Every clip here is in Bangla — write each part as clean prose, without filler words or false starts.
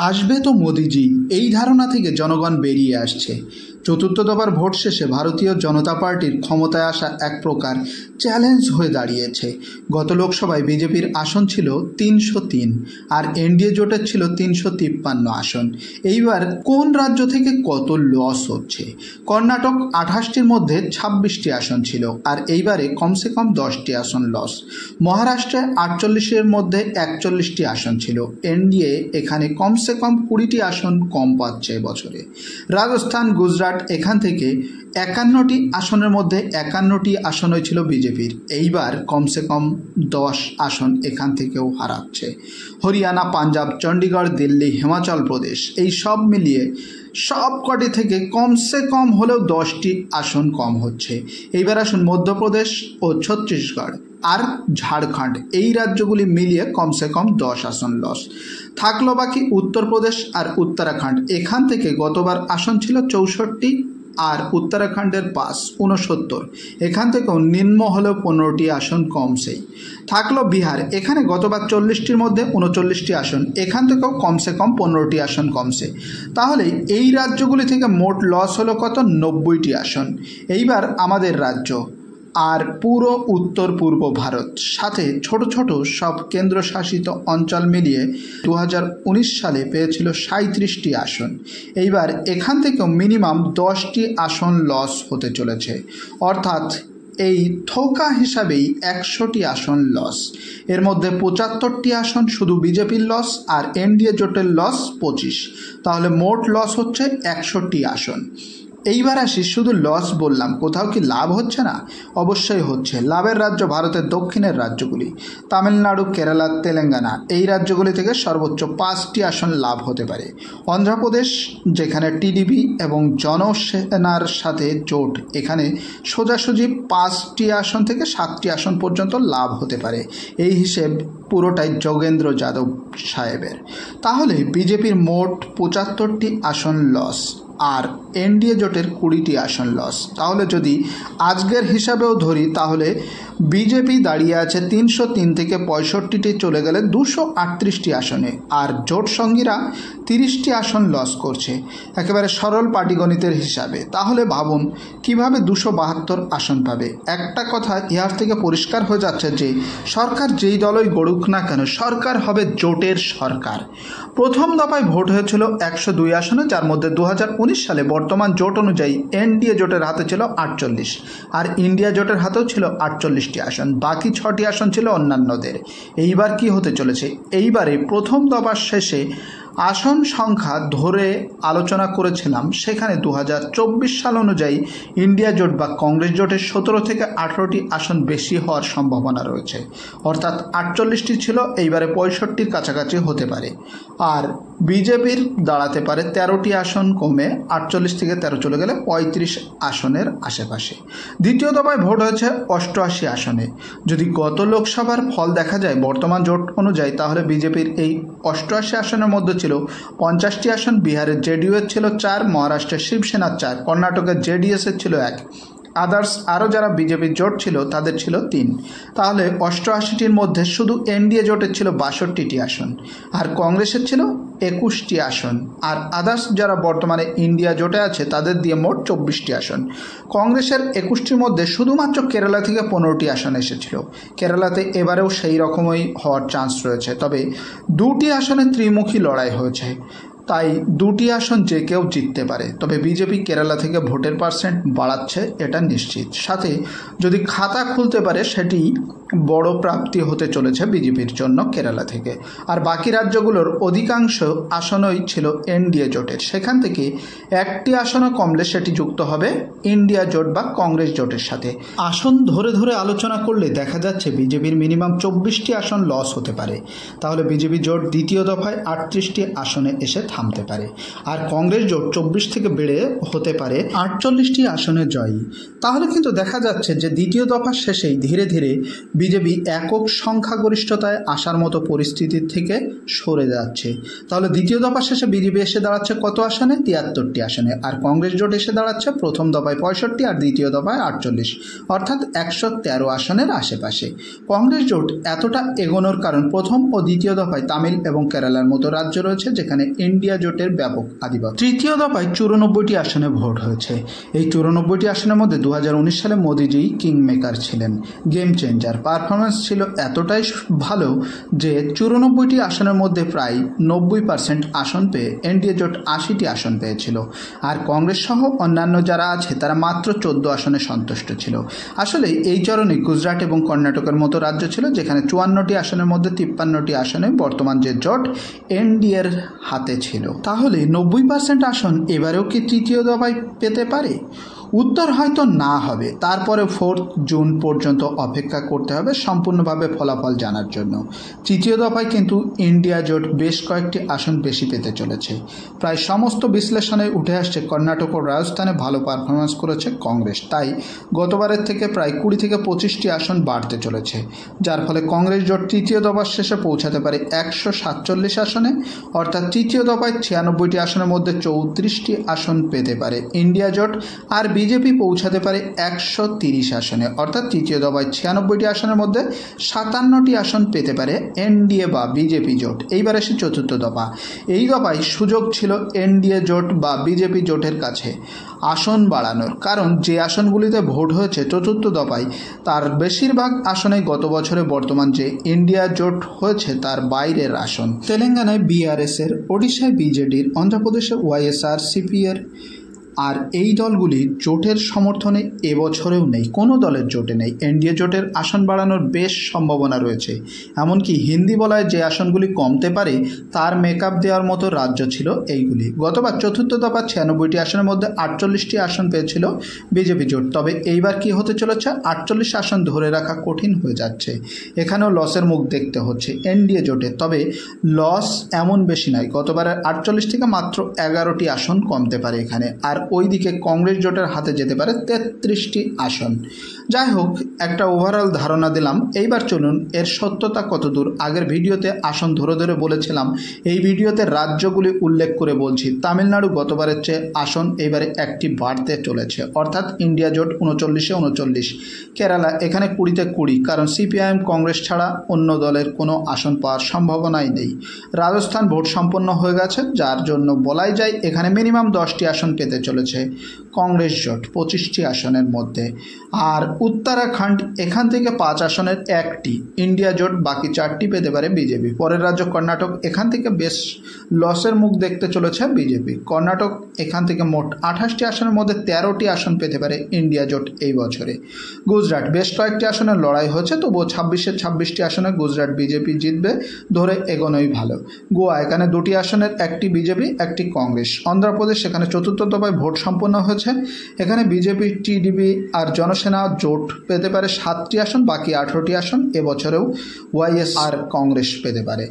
আসবে তো মোদিজি, এই ধারণা থেকে জনগণ বেরিয়ে আসছে। চতুর্থ দফার ভোট শেষে ভারতীয় জনতা পার্টির ক্ষমতায় আসা এক প্রকার চ্যালেঞ্জ হয়ে দাঁড়িয়েছে। গত লোকসভায় বিজেপির আসন ছিল 303 আর এনডিএ জোটের ছিল 353 আসন। এইবার কোন রাজ্য থেকে কত লস হচ্ছে? কর্ণাটক 28টির মধ্যে 26টি আসন ছিল আর এইবারে কমসে কম 10টি আসন লস। মহারাষ্ট্রে 48-এর মধ্যে 41টি আসন ছিল। এনডিএ এখানে কমসে কম 20টি আসন কম পাচ্ছে এবছরে। রাজস্থান, গুজরাট এখান থেকে 51টি আসনের মধ্যে 51টি আসন হয়েছিল বিজেপির। এইবার কমসে কম 10 আসন এখান থেকেও হারাচ্ছে। হরিয়ানা, পাঞ্জাব, চণ্ডীগড়, দিল্লি, হিমাচল প্রদেশ এই সব মিলিয়ে সব কটি থেকে কমসে কম হলেও 10টি আসন কম হচ্ছে। এইবার আসুন মধ্যপ্রদেশ ও ছত্তিশগড় আর ঝাড়খণ্ড, এই রাজ্যগুলি মিলিয়ে কমসে কম 10 আসন লস। থাকলো বাকি উত্তরপ্রদেশ আর উত্তরাখণ্ড। এখান থেকে গতবার আসন ছিল 64 আর উত্তরাখণ্ডের 69, এখান থেকেও নিম্ন হলেও 15টি আসন কমছেই। থাকলো বিহার, এখানে গতবার 40টির মধ্যে 39টি আসন, এখান থেকেও কমসে কম 15টি আসন কমছে। তাহলে এই রাজ্যগুলি থেকে মোট লস হলো কত? 90টি আসন। এইবার আমাদের রাজ্য আর পুরো উত্তর পূর্ব ভারত সাথে ছোট ছোট সব কেন্দ্রশাসিত অঞ্চল মিলিয়ে 2019 সালে পেয়েছিল 37টি আসন। এইবার এখান থেকেও মিনিমাম 10টি আসন লস হতে চলেছে, অর্থাৎ এই থোকা হিসাবেই 100টি আসন লস। এর মধ্যে 75টি আসন শুধু বিজেপির লস আর এনডিএ জোটের লস 25। তাহলে মোট লস হচ্ছে 61টি আসন। এইবার আসি, শুধু লস বললাম, কোথাও কি লাভ হচ্ছে না? অবশ্যই হচ্ছে। লাভের রাজ্য ভারতের দক্ষিণের রাজ্যগুলি, তামিলনাড়ু, কেরালা, তেলেঙ্গানা, এই রাজ্যগুলি থেকে সর্বোচ্চ 5টি আসন লাভ হতে পারে। অন্ধ্রপ্রদেশ, যেখানে টিডিপি এবং জনসেনার সাথে জোট, এখানে সোজাসুজি 5টি আসন থেকে 7টি আসন পর্যন্ত লাভ হতে পারে। এই হিসেব পুরোটাই যোগেন্দ্র যাদব সাহেবের। তাহলে বিজেপির মোট 75টি আসন লস আর এনডিএ জোটের 20টি আসন লস। তাহলে যদি আজকের হিসাবেও ধরি তাহলে বিজেপি দাঁড়িয়ে আছে 303 থেকে 65টি চলে গেলে 238টি আসনে, আর জোট সঙ্গীরা 30টি আসন লস করছে একেবারে সরল পাটিগণিতের হিসাবে। তাহলে ভাবুন কিভাবে 272 আসন পাবে। একটা কথা ইহার থেকে পরিষ্কার হয়ে যাচ্ছে যে সরকার যেই দলই গড়ুক না কেন, সরকার হবে জোটের সরকার। প্রথম দফায় ভোট হয়েছিল 102 আসনে, যার মধ্যে 2019 সালে বর্তমান জোট অনুযায়ী এনডিএ জোটের হাতে ছিল 48 আর ইন্ডিয়া জোটের হাতেও ছিল 48টি আসন, বাকি 6টি আসন ছিল অন্যান্যদের। এইবার কি হতে চলেছে? এইবারে প্রথম দফার শেষে আসন সংখ্যা ধরে আলোচনা করেছিলাম, সেখানে 2024 সাল অনুযায়ী ইন্ডিয়া জোট বা কংগ্রেস জোটের 17 থেকে 18টি আসন বেশি হওয়ার সম্ভাবনা রয়েছে, অর্থাৎ 48টি ছিল, এইবারে 65টির কাছাকাছি হতে পারে। আর বিজেপির দাঁড়াতে পারে 13টি আসন কমে 48 থেকে 13 চলে গেলে 35 আসনের আশেপাশে। দ্বিতীয় দফায় ভোট হয়েছে 88 আসনে। যদি গত লোকসভার ফল দেখা যায় বর্তমান জোট অনুযায়ী, তাহলে বিজেপির এই 88 আসনের মধ্যে ছিল 50টি আসন বিহারের জেডিইউ এর ছিল 4, মহারাষ্ট্রের শিবসেনার 4, কর্ণাটকের জেডিএস এর ছিল 1, আদার্স আরও যারা বিজেপির জোট ছিল তাদের ছিল 3। তাহলে 88টির মধ্যে শুধু এনডিএ জোটের ছিল 62টি আসন আর কংগ্রেসের ছিল 21টি আসন, আর আদার্স যারা বর্তমানে ইন্ডিয়া জোটে আছে তাদের দিয়ে মোট 24টি আসন। কংগ্রেসের 21টির মধ্যে শুধুমাত্র কেরালা থেকে 15টি আসন এসেছিল। কেরালাতে এবারেও সেই রকমই হওয়ার চান্স রয়েছে, তবে 2টি আসনে ত্রিমুখী লড়াই হয়েছে, তাই 2টি আসন যে কেউ জিততে পারে। তবে বিজেপি কেরালা থেকে ভোটের পার্সেন্ট বাড়াচ্ছে, এটা নিশ্চিত। সাথে যদি খাতা খুলতে পারে সেটি বড় প্রাপ্তি হতে চলেছে বিজেপির জন্য কেরালা থেকে। আর বাকি রাজ্যগুলোর অধিকাংশ আসনই ছিল এনডিএ জোটের, সেখান থেকে একটি আসনও কমলে সেটি যুক্ত হবে ইন্ডিয়া জোট বা কংগ্রেস জোটের সাথে। আসন ধরে ধরে আলোচনা করলে দেখা যাচ্ছে বিজেপির মিনিমাম 24টি আসন লস হতে পারে। তাহলে বিজেপি জোট দ্বিতীয় দফায় 38টি আসনে এসে থামতে পারে। আর কংগ্রেস জোট 24 থেকে বেড়ে হতে পারে 48টি আসনে জয়ী। তাহলে কিন্তু দেখা যাচ্ছে যে দ্বিতীয় দফার শেষেই ধীরে ধীরে বিজেপি একক সংখ্যাগরিষ্ঠতায় আসার মতো পরিস্থিতির থেকে সরে যাচ্ছে। তাহলে দ্বিতীয় দফার শেষে বিজেপি এসে দাঁড়াচ্ছে কত আসনে? 73টি আসনে। আর কংগ্রেস জোট এসে দাঁড়াচ্ছে প্রথম দফায় 65 আর দ্বিতীয় দফায় 48, অর্থাৎ 113 আসনের আশেপাশে। কংগ্রেস জোট এতটা এগোনোর কারণ প্রথম ও দ্বিতীয় দফায় তামিল এবং কেরালার মতো রাজ্য রয়েছে যেখানে ইন্ডিয়া জোটের ব্যাপক আধিপত্য। তৃতীয় দফায় 94টি আসনে ভোট হয়েছে। এই 94টি আসনের মধ্যে 2019 সালে মোদিজি কিং মেকার ছিলেন, গেম চেঞ্জার। পারফরমেন্স ছিল এতটাই ভালো যে 94টি আসনের মধ্যে প্রায় 90% আসন পেয়ে এনডিএ জোট 80টি আসন পেয়েছিল। আর কংগ্রেস সহ অন্যান্য যারা আছে তারা মাত্র 14 আসনে সন্তুষ্ট ছিল। আসলে এই চরণে গুজরাট এবং কর্ণাটকের মতো রাজ্য ছিল যেখানে 54টি আসনের মধ্যে 53টি আসনে বর্তমান যে জোট এনডিএর হাতে ছিল। তাহলে 90% আসন এবারেও কি তৃতীয় দফায় পেতে পারে? উত্তর হয়তো না হবে। তারপরে 4 জুন পর্যন্ত অপেক্ষা করতে হবে সম্পূর্ণভাবে ফলাফল জানার জন্য। তৃতীয় দফায় কিন্তু ইন্ডিয়া জোট বেশ কয়েকটি আসন বেশি পেতে চলেছে। প্রায় সমস্ত বিশ্লেষণে উঠে আসছে কর্ণাটক ও রাজস্থানে ভালো পারফরমেন্স করেছে কংগ্রেস, তাই গতবারের থেকে প্রায় 20 থেকে 25টি আসন বাড়তে চলেছে, যার ফলে কংগ্রেস জোট তৃতীয় দফার শেষে পৌঁছাতে পারে 147 আসনে, অর্থাৎ তৃতীয় দফায় 96টি আসনের মধ্যে 34টি আসন পেতে পারে ইন্ডিয়া জোট। আর বিজেপি পৌঁছাতে পারে 130 আসনে, অর্থাৎ তৃতীয় দফায় 96টি আসনের মধ্যে 57টি আসন পেতে পারে এনডিএ বা বিজেপি জোট। এইবার আসে চতুর্থ দফা। এই দফায় সুযোগ ছিল এনডিএ জোট বা বিজেপি জোটের কাছে আসন বাড়ানোর, কারণ যে আসনগুলিতে ভোট হয়েছে চতুর্থ দফায় তার বেশিরভাগ আসনেই গত বছরে বর্তমান যে ইন্ডিয়া জোট হয়েছে তার বাইরের আসন। তেলেঙ্গানায় বিআরএসের, ওড়িশায় বিজেডির, অন্ধ্রপ্রদেশে ওয়াইএসআর সিপিএর। আর এই দলগুলি জোটের সমর্থনে এবছরেও নেই, কোনো দলের জোটে নেই। এনডিএ জোটের আসন বাড়ানোর বেশ সম্ভাবনা রয়েছে। এমনকি হিন্দি বলায় যে আসনগুলি কমতে পারে তার মেকআপ দেওয়ার মতো রাজ্য ছিল এইগুলি। গতবার চতুর্থ দফা 96টি আসনের মধ্যে 48টি আসন পেয়েছিল বিজেপি জোট। তবে এইবার কি হতে চলেছে? 48 আসন ধরে রাখা কঠিন হয়ে যাচ্ছে। এখানেও লসের মুখ দেখতে হচ্ছে এনডিএ জোটে, তবে লস এমন বেশি নয়। গতবারের 48 থেকে মাত্র 11টি আসন কমতে পারে এখানে। আর ওইদিকে কংগ্রেস জোটের হাতে যেতে পারে 33টি আসন। যাই হোক, একটা ওভারঅল ধারণা দিলাম। এইবার চলুন এর সত্যতা কতদূর। আগের ভিডিওতে আসন ধরে ধরে বলেছিলাম, এই ভিডিওতে রাজ্যগুলি উল্লেখ করে বলছি। তামিলনাড়ু গতবারের চেয়ে আসন এইবারে একটি বাড়তে চলেছে, অর্থাৎ ইন্ডিয়া জোট 39-এ 39। কেরালা এখানে 20-তে 20, কারণ সিপিআইএম কংগ্রেস ছাড়া অন্য দলের কোনো আসন পাওয়ার সম্ভাবনাই নেই। রাজস্থান ভোট সম্পন্ন হয়ে গেছে, যার জন্য বলাই যায় এখানে মিনিমাম 10টি আসন পেতে চলেছে কংগ্রেস জোট 25টি আসনের মধ্যে। আর উত্তরাখণ্ড এখান থেকে 5 আসনের 1টি ইন্ডিয়া জোট, বাকি 4টি পেতে পারে বিজেপি। পরের রাজ্য কর্ণাটক, এখান থেকে বেশ লসের মুখ দেখতে চলেছে বিজেপি। কর্ণাটক এখান থেকে মোট 28টি আসনের মধ্যে 13টি আসন পেতে পারে ইন্ডিয়া জোট এই বছরে। গুজরাট বেশ কয়েকটি আসনের লড়াই হচ্ছে, তবুও 26-এর 26টি আসনে গুজরাট বিজেপি জিতবে ধরে এগোনোই ভালো। গোয়া এখানে 2টি আসনের 1টি বিজেপি 1টি কংগ্রেস। অন্ধ্রপ্রদেশ এখানে চতুর্থ দফায় ভোট সম্পন্ন হয়েছে, এখানে বিজেপি, টিডিপি আর জনসেনা জোট পেতে পারে 7টি আসন, বাকি 18টি আসন এবছরেও ওয়াইএসআর কংগ্রেস পেতে পারে।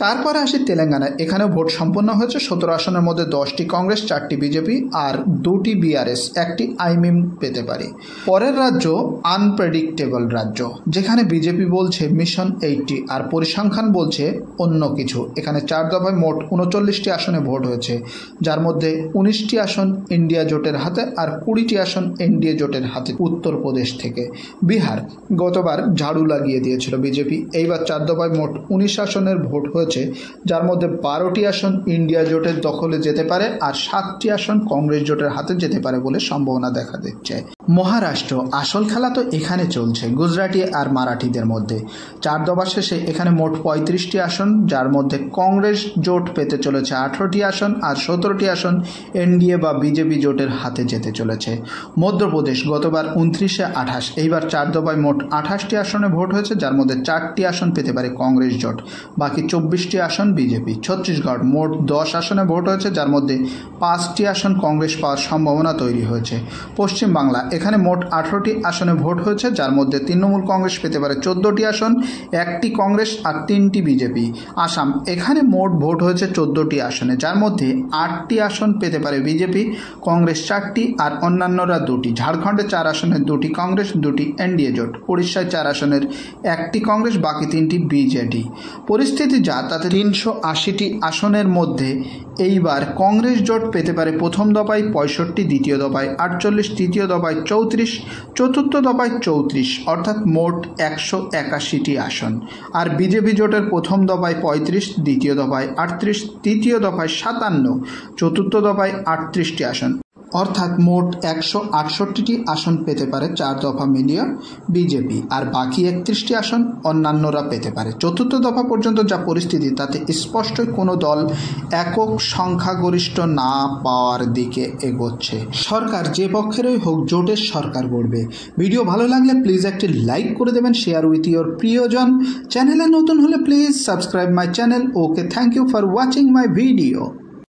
তারপরে আসি তেলেঙ্গানা, এখানেও ভোট সম্পন্ন হয়েছে। 17 আসনের মধ্যে 10টি কংগ্রেস, 4টি বিজেপি আর 2টি বিআরএস, 1টি আইএমএম পেতে পারে। পরের রাজ্য আনপ্রেডিক্টেবল রাজ্য, যেখানে বিজেপি বলছে মিশন 80 আর পরিসংখ্যান বলছে অন্য কিছু। এখানে 4 দফায় মোট 39টি আসনে ভোট হয়েছে, যার মধ্যে 19টি আসন ইন্ডিয়া জোটের হাতে আর 20টি আসন এনডিএ জোটের হাতে। উত্তরপ্রদেশ থেকে বিহার গতবার ঝাড়ু লাগিয়ে দিয়েছিল বিজেপি, এইবার 4 দফায় মোট 19 আসনের ভোট হয়েছে, যার মধ্যে 12টি আসন ইন্ডিয়া জোটের দখলে যেতে পারে আর 7টি আসন কংগ্রেস জোটের হাতে যেতে পারে বলে সম্ভাবনা দেখা দিচ্ছে। মহারাষ্ট্র, আসল খেলা তো এখানে চলছে গুজরাটি আর মারাঠিদের মধ্যে। 4 দফা শেষে এখানে মোট 35টি আসন, যার মধ্যে কংগ্রেস জোট পেতে চলেছে 18টি আসন আর 17টি আসন এনডিএ বা বিজেপি জোটের হাতে যেতে চলেছে। মধ্যপ্রদেশ গতবার 29-এ 28, এইবার 4 দফায় মোট 28টি আসনে ভোট হয়েছে, যার মধ্যে 4টি আসন পেতে পারে কংগ্রেস জোট, বাকি 24টি আসন বিজেপি। ছত্তিশগড় মোট 10 আসনে ভোট হয়েছে, যার মধ্যে 5টি আসন কংগ্রেস পাওয়ার সম্ভাবনা তৈরি হয়েছে। পশ্চিমবাংলা এখানে মোট 18টি আসনে ভোট হয়েছে, যার মধ্যে তৃণমূল কংগ্রেস পেতে পারে 14টি আসন, 1টি কংগ্রেস আর 3টি বিজেপি। আসাম, এখানে মোট ভোট হয়েছে 14টি আসনে, যার মধ্যে 8টি আসন পেতে পারে বিজেপি, কংগ্রেস 4টি আর অন্যান্যরা 2টি। ঝাড়খণ্ডে 4 আসনের 2টি কংগ্রেস, 2টি এনডিএ জোট। উড়িষ্যায় 4 আসনের 1টি কংগ্রেস, বাকি 3টি বিজেডি। পরিস্থিতি যা, তাতে 380টি আসনের মধ্যে এইবার কংগ্রেস জোট পেতে পারে প্রথম দফায় 65, দ্বিতীয় দফায় 48, তৃতীয় দফায় 34, চতুর্থ দফায় 34, অর্থাৎ মোট 181টি আসন। আর বিজেপি জোটের প্রথম দফায় 35, দ্বিতীয় দফায় 38, তৃতীয় দফায় 57, চতুর্থ দফায় 38টি আসন, অর্থাৎ মোট 168টি আসন পেতে পারে 4 দফা মিলিয়ে বিজেপি, আর বাকি 31টি আসন অন্যান্যরা পেতে পারে। চতুর্থ দফা পর্যন্ত যা পরিস্থিতি, তাতে স্পষ্টই কোনো দল একক সংখ্যাগরিষ্ঠ না পাওয়ার দিকে এগোচ্ছে। সরকার যে পক্ষেরই হোক, জোটের সরকার গড়বে। ভিডিও ভালো লাগলে প্লিজ একটি লাইক করে দেবেন, শেয়ার উইথ ইউর প্রিয়জন। চ্যানেলে নতুন হলে please subscribe my channel. Okay, thank you for watching my video.